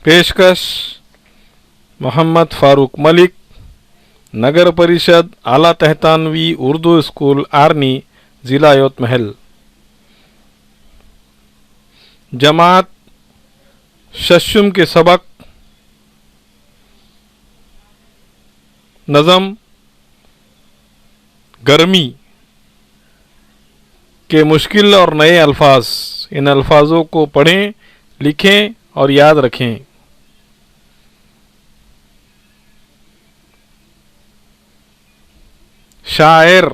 पेशकश मोहम्मद फ़ारूक मलिक, नगर परिषद आला तहतानवी उर्दू स्कूल आर्नी, ज़िला यवतमहल। जमात शशुम के सबक नज़म गर्मी के मुश्किल और नए अल्फाज। इन अल्फाजों को पढ़ें, लिखें और याद रखें। शायर,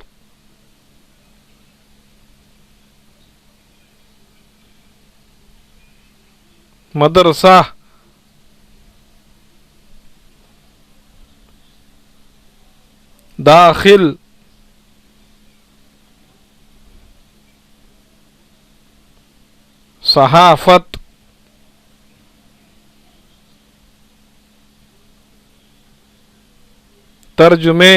मदरसा, दाखिल, सहाफत, तर्जुमे,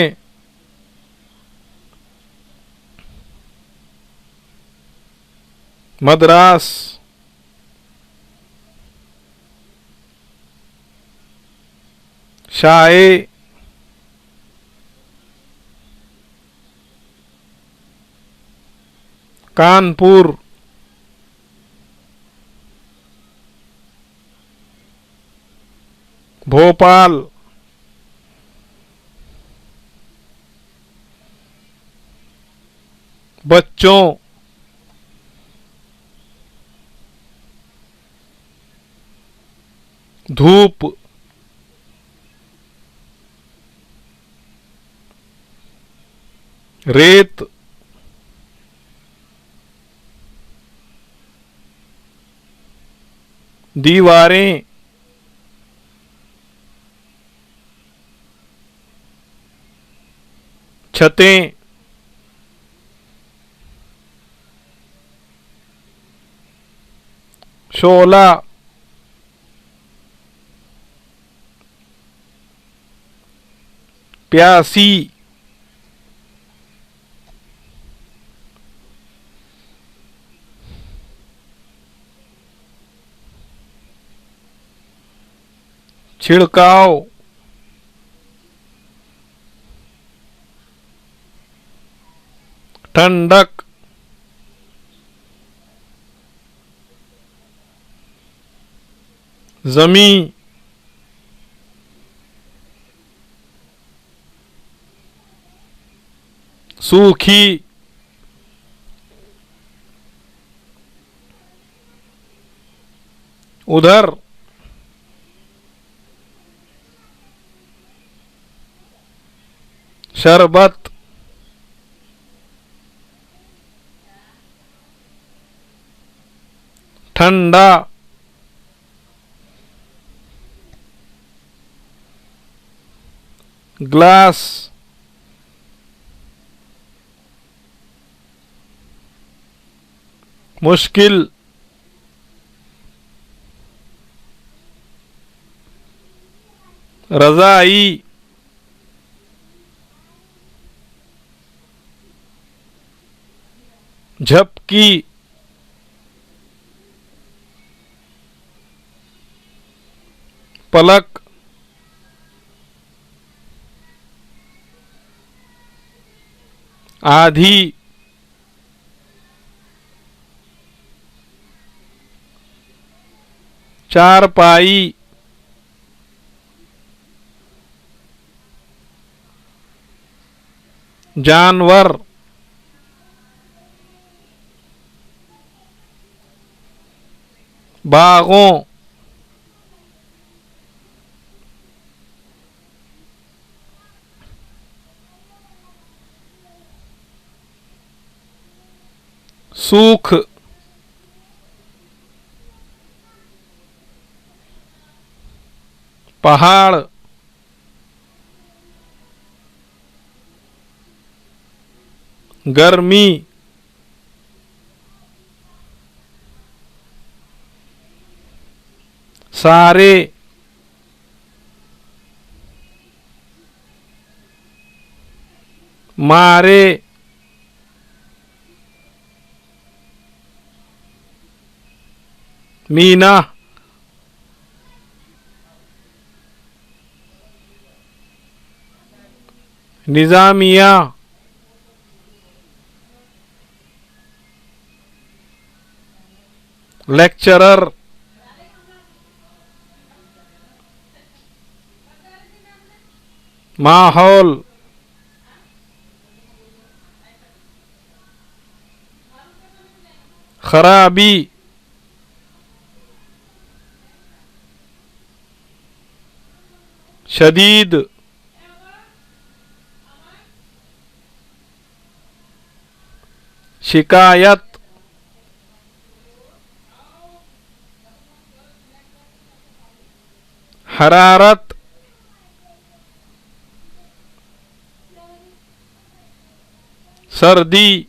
मदरास, शाये, कानपुर, भोपाल, बच्चों, धूप, रेत, दीवारें, छतें, शोला, प्यासी, छिड़काव, ठंडक, जमी, सूखी, उधर, शरबत, ठंडा, ग्लास, मुश्किल, रज़ाई, झपकी, पलक, आधी, चारपाई, जानवर, बागों, सूख, पहाड़, गर्मी, सारे, मारे, मीना, निज़ामिया, लेक्चरर, माहौल, खराबी, शदीद, शिकायत, हरारत, सर्दी,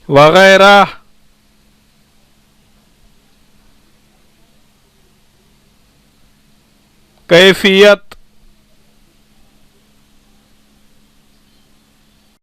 वगैरह। कैफियत,